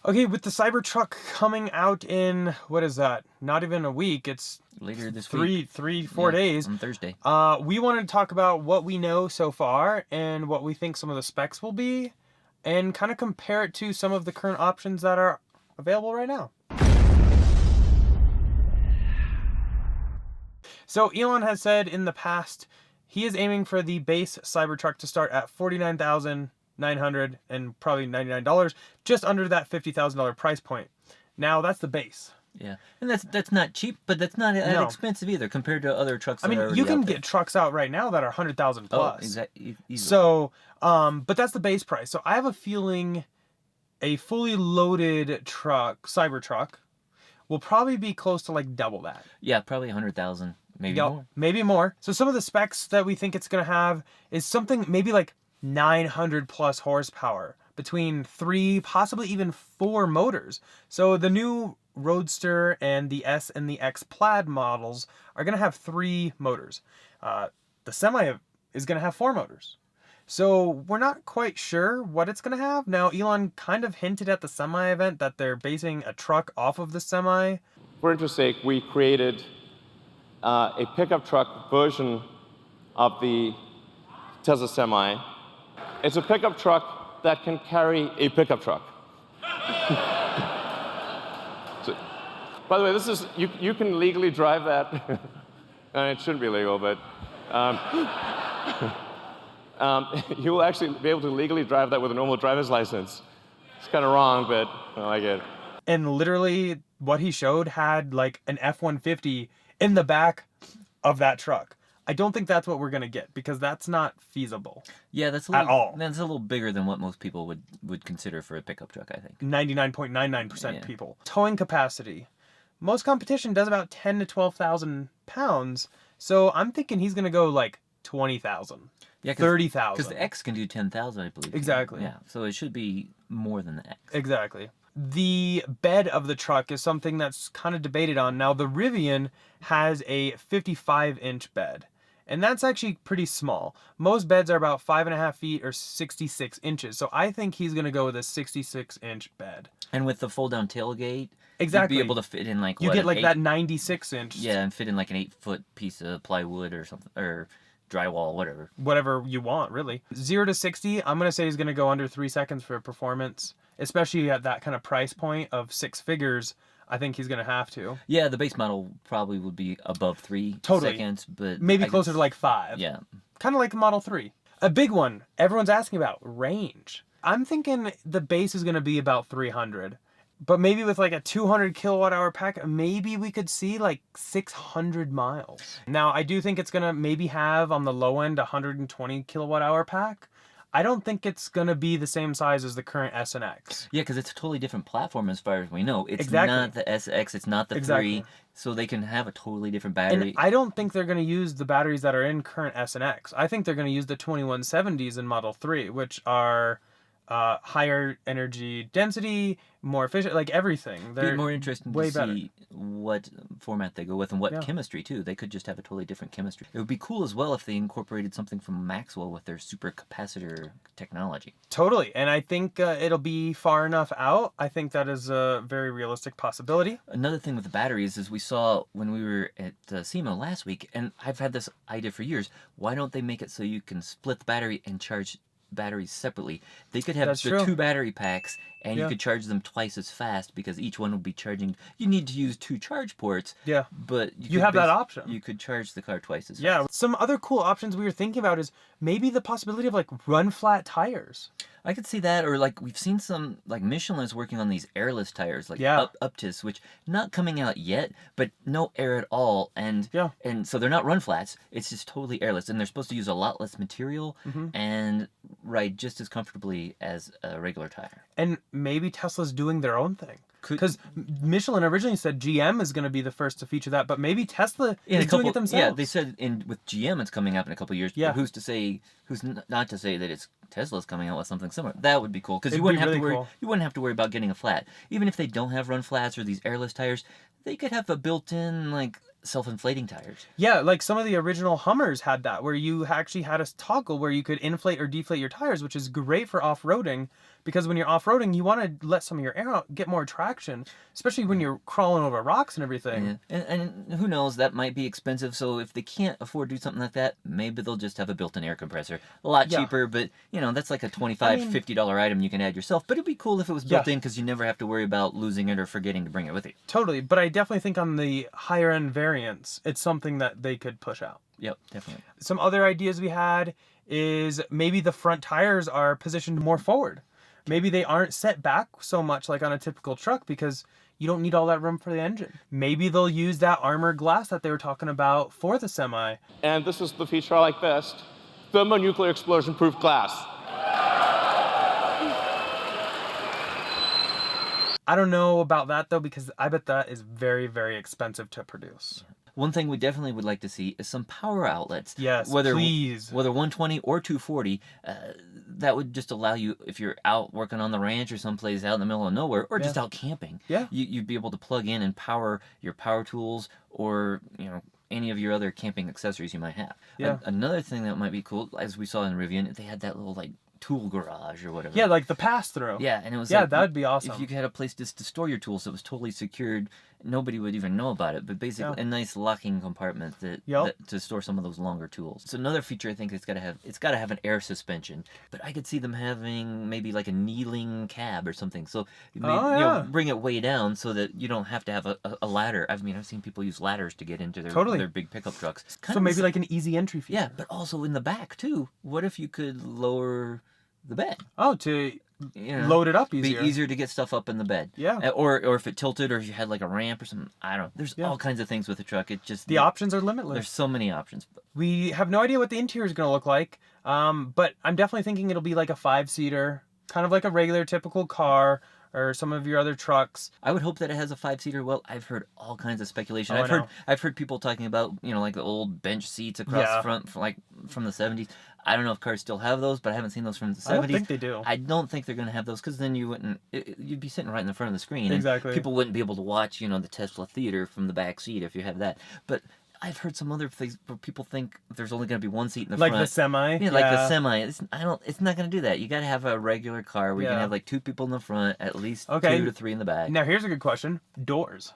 Okay, with the Cybertruck coming out in, what is that? Not even a week. It's later this week. 4 days. On Thursday. We want to talk about what we know so far and what we think some of the specs will be, and kind of compare it to some of the current options that are available right now. So Elon has said in the past he is aiming for the base Cybertruck to start at $49,900 and probably $99, just under that $50,000 price point. Now that's the base. Yeah, and that's not cheap, but that's not that expensive either compared to other trucks. I mean, you can get trucks out right now that are 100,000 plus. Oh, exactly. So, but that's the base price. So I have a feeling a fully loaded truck, Cybertruck, will probably be close to like double that. Yeah, probably 100,000, maybe more. Maybe more. So some of the specs that we think it's gonna have is something maybe like 900 plus horsepower, between 3, possibly even 4 motors. So the new Roadster and the S and the X Plaid models are going to have 3 motors. The Semi is going to have 4 motors. So we're not quite sure what it's going to have. Now, Elon kind of hinted at the Semi event that they're basing a truck off of the Semi. For interest's sake, we created a pickup truck version of the Tesla Semi. It's a pickup truck that can carry a pickup truck. So, by the way, this is you can legally drive that. It shouldn't be legal, but you will actually be able to legally drive that with a normal driver's license. It's kind of wrong, but I get it. And literally, what he showed had like an F-150 in the back of that truck. I don't think that's what we're gonna get because that's not feasible. Yeah, that's a little, That's a little bigger than what most people would consider for a pickup truck, I think. 99.99% people. Towing capacity. Most competition does about 10 to 12,000 pounds. So I'm thinking he's gonna go like 20,000. Yeah, 30,000. Because the X can do 10,000, I believe. Exactly. Yeah, so it should be more than the X. Exactly. The bed of the truck is something that's kind of debated on. Now, the Rivian has a 55-inch bed. And that's actually pretty small. Most beds are about 5.5 feet or 66 inches. So I think he's going to go with a 66-inch bed. And with the fold-down tailgate, exactly, you'd be able to fit in like you get like that 96-inch. Yeah, and fit in like an 8-foot piece of plywood or something, or drywall, whatever. Whatever you want, really. 0 to 60, I'm going to say he's going to go under 3 seconds for performance, especially at that kind of price point of 6 figures. I think he's going to have to. Yeah, the base model probably would be above 3 seconds, but maybe closer to like 5. Yeah. Kind of like the Model 3. A big one everyone's asking about, range. I'm thinking the base is going to be about 300. But maybe with like a 200 kilowatt hour pack, maybe we could see like 600 miles. Now, I do think it's going to maybe have on the low end 120 kilowatt hour pack. I don't think it's going to be the same size as the current S and X. Yeah, because it's a totally different platform as far as we know. It's exactly. not the SX, it's not the 3, so they can have a totally different battery. And I don't think they're going to use the batteries that are in current S and X. I think they're going to use the 2170s in Model 3, which are higher energy density, more efficient, like everything. They're more interesting to see what format they go with and what chemistry too. They could just have a totally different chemistry. It would be cool as well if they incorporated something from Maxwell with their supercapacitor technology. Totally, and I think it'll be far enough out. I think that is a very realistic possibility. Another thing with the batteries is we saw when we were at SEMA last week, and I've had this idea for years. Why don't they make it so you can split the battery and charge batteries separately? They could have the 2 battery packs, and you could charge them twice as fast because each one would be charging. You need to use 2 charge ports. Yeah, but you have that option. You could charge the car twice as fast. Yeah, some other cool options we were thinking about is maybe the possibility of like run flat tires. I could see that, or like we've seen some, like Michelin's working on these airless tires, like Uptis, which not coming out yet, but no air at all, and so they're not run flats. It's just totally airless, and they're supposed to use a lot less material and ride just as comfortably as a regular tire. And maybe Tesla's doing their own thing. Because Michelin originally said GM is going to be the first to feature that, but maybe Tesla is doing it themselves. Yeah, they said with GM it's coming up in a couple of years. Yeah. But who's not to say that it's Tesla's coming out with something similar? That would be cool because you wouldn't have to worry about getting a flat. Even if they don't have run flats or these airless tires, they could have a built-in like self-inflating tires. Yeah, like some of the original Hummers had that, where you actually had a toggle where you could inflate or deflate your tires, which is great for off-roading because when you're off-roading, you want to let some of your air out, get more traction, especially when you're crawling over rocks and everything. Yeah. And who knows, that might be expensive, so if they can't afford to do something like that, maybe they'll just have a built-in air compressor. A lot cheaper, but, you know, that's like a $25, $50 item you can add yourself, but it'd be cool if it was built in, because you never have to worry about losing it or forgetting to bring it with you. Totally, but I definitely think on the higher-end variants, it's something that they could push out. Yep, definitely. Some other ideas we had is maybe the front tires are positioned more forward. Maybe they aren't set back so much like on a typical truck because you don't need all that room for the engine. Maybe they'll use that armored glass that they were talking about for the Semi. And this is the feature I like best, thermonuclear explosion-proof glass. I don't know about that though, because I bet that is very, very expensive to produce. One thing we definitely would like to see is some power outlets. Yes, please. Whether 120 or 240, that would just allow you, if you're out working on the ranch or someplace out in the middle of nowhere, or just out camping, you'd be able to plug in and power your power tools or, you know, any of your other camping accessories you might have. Yeah. Another thing that might be cool, as we saw in Rivian, they had that little like tool garage or whatever. Yeah, like the pass-through. Yeah, and it was that would be awesome. If you had a place just to store your tools that was totally secured, nobody would even know about it. But basically, a nice locking compartment that to store some of those longer tools. So another feature I think it's got to have an air suspension. But I could see them having maybe like a kneeling cab or something. So you know, bring it way down so that you don't have to have a ladder. I mean, I've seen people use ladders to get into their big pickup trucks. So maybe like an easy entry feature. Yeah, but also in the back too. What if you could lower the bed? Oh, to load it up easier. Be easier to get stuff up in the bed. Yeah. Or if it tilted, or if you had like a ramp or something. I don't know. There's all kinds of things with the truck. It just the options are limitless. There's so many options. We have no idea what the interior is going to look like, but I'm definitely thinking it'll be like a 5-seater, kind of like a regular typical car or some of your other trucks. I would hope that it has a 5-seater. Well, I've heard all kinds of speculation. I've heard people talking about, you know, like the old bench seats across the front, from the 70s. I don't know if cars still have those, but I haven't seen those from the 70s. I don't think they do. I don't think they're going to have those, because then you'd be sitting right in the front of the screen. Exactly. And people wouldn't be able to watch, you know, the Tesla theater from the back seat if you have that. But I've heard some other things where people think there's only going to be one seat in the front. Like the Semi? Yeah, like the Semi. It's not going to do that. You got to have a regular car where you can have like 2 people in the front, at least 2 to 3 in the back. Now here's a good question. Doors.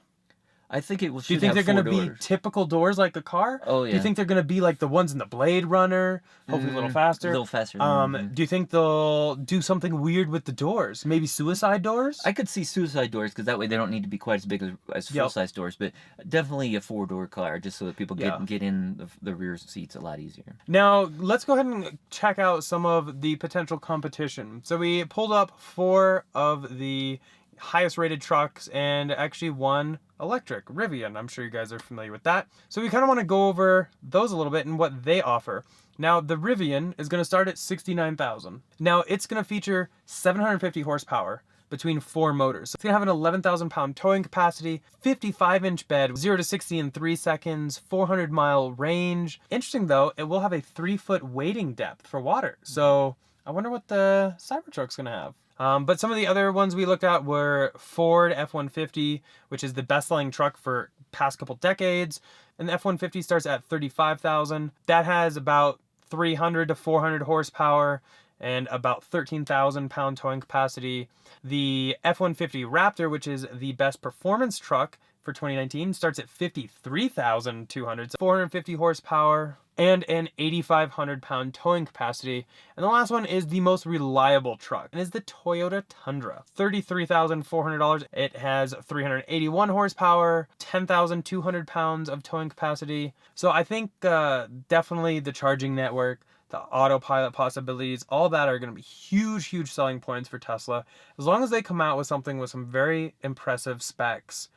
I think it will. Do you think they're going to be typical doors like a car? Oh, yeah. Do you think they're going to be like the ones in the Blade Runner? Hopefully a little faster. A little faster. Do you think they'll do something weird with the doors? Maybe suicide doors? I could see suicide doors, because that way they don't need to be quite as big as full-size doors. But definitely a 4-door car, just so that people get in the rear seats a lot easier. Now, let's go ahead and check out some of the potential competition. So we pulled up 4 of the highest rated trucks, and actually one electric, Rivian. I'm sure you guys are familiar with that. So we kind of want to go over those a little bit and what they offer. Now, the Rivian is going to start at $69,000. Now, it's going to feature 750 horsepower between 4 motors. So it's going to have an 11,000 pound towing capacity, 55-inch bed, 0 to 60 in 3 seconds, 400-mile range. Interesting though, it will have a 3-foot wading depth for water. So I wonder what the Cybertruck's going to have. But some of the other ones we looked at were Ford F-150, which is the best-selling truck for past couple decades. And the F-150 starts at $35,000. That has about 300 to 400 horsepower and about 13,000 pound towing capacity. The F-150 Raptor, which is the best performance truck for 2019, starts at 53,200, so 450 horsepower and an 8,500 pound towing capacity. And the last one is the most reliable truck, and is the Toyota Tundra. $33,400. It has 381 horsepower, 10,200 pounds of towing capacity. So I think definitely the charging network, the autopilot possibilities, all that are going to be huge, huge selling points for Tesla. As long as they come out with something with some very impressive specs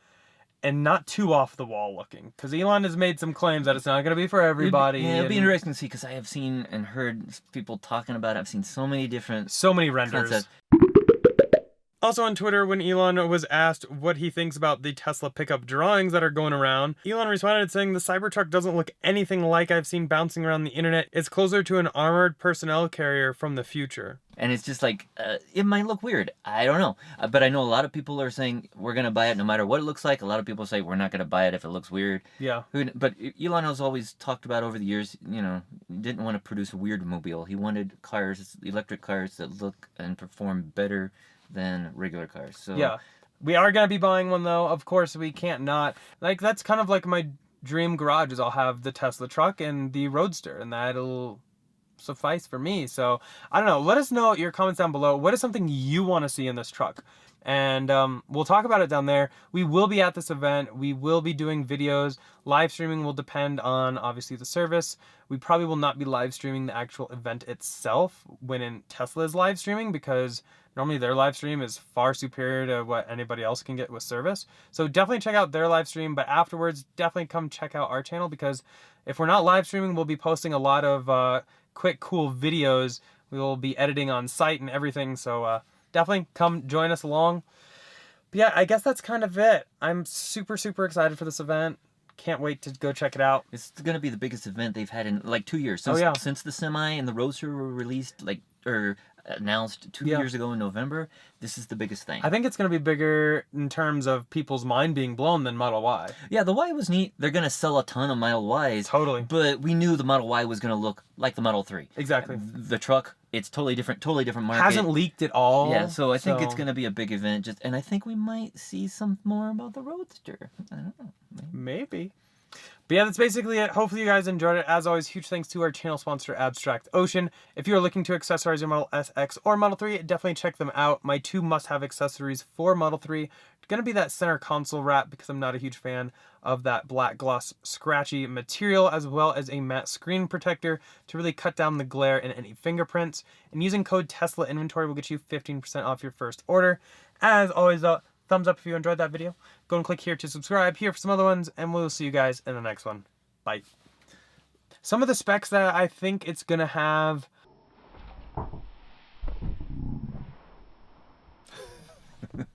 and not too off the wall looking, because Elon has made some claims that it's not going to be for everybody. It'll be interesting to see, because I have seen and heard people talking about it. I've seen so many renders. concepts. Also on Twitter, when Elon was asked what he thinks about the Tesla pickup drawings that are going around, Elon responded saying, "The Cybertruck doesn't look anything like I've seen bouncing around the internet. It's closer to an armored personnel carrier from the future." And it's just like, it might look weird. I don't know. But I know a lot of people are saying we're going to buy it no matter what it looks like. A lot of people say we're not going to buy it if it looks weird. Yeah. But Elon has always talked about over the years, you know, he didn't want to produce a weird mobile. He wanted cars, electric cars that look and perform better than regular cars. So yeah. We are going to be buying one, though. Of course, we can't not. Like, that's kind of like my dream garage is I'll have the Tesla truck and the Roadster, and that'll suffice for me. So, I don't know. Let us know your comments down below. What is something you want to see in this truck? And we'll talk about it down there. We will be at this event. We will be doing videos. Live streaming will depend on, obviously, the service. We probably will not be live streaming the actual event itself when Tesla is live streaming, because normally their live stream is far superior to what anybody else can get with service. So definitely check out their live stream, but afterwards, definitely come check out our channel, because if we're not live streaming, we'll be posting a lot of quick, cool videos. We will be editing on site and everything, so definitely come join us along. But yeah, I guess that's kind of it. I'm super, super excited for this event. Can't wait to go check it out. It's going to be the biggest event they've had in like 2 years. Since the Semi and the Roadster were released, announced 2 years ago in November, this is the biggest thing. I think it's going to be bigger in terms of people's mind being blown than Model Y. Yeah, the Y was neat. They're going to sell a ton of Model Ys. Totally. But we knew the Model Y was going to look like the Model 3. Exactly. The truck, it's totally different market. Hasn't leaked at all. Yeah, so I think it's going to be a big event. And I think we might see some more about the Roadster. I don't know. Maybe. But yeah, that's basically it. Hopefully you guys enjoyed it. As always, huge thanks to our channel sponsor, Abstract Ocean. If you are looking to accessorize your Model S, X, or Model 3, definitely check them out. My 2 must-have accessories for Model 3 are going to be that center console wrap, because I'm not a huge fan of that black gloss scratchy material, as well as a matte screen protector to really cut down the glare and any fingerprints. And using code Tesla Inventory will get you 15% off your first order. As always, though, thumbs up if you enjoyed that video. Go and click here to subscribe, here for some other ones, and we'll see you guys in the next one. Bye. Some of the specs that I think it's going to have... Did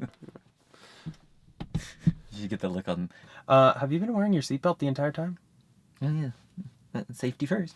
you get the look on... have you been wearing your seatbelt the entire time? Oh, yeah. Safety first.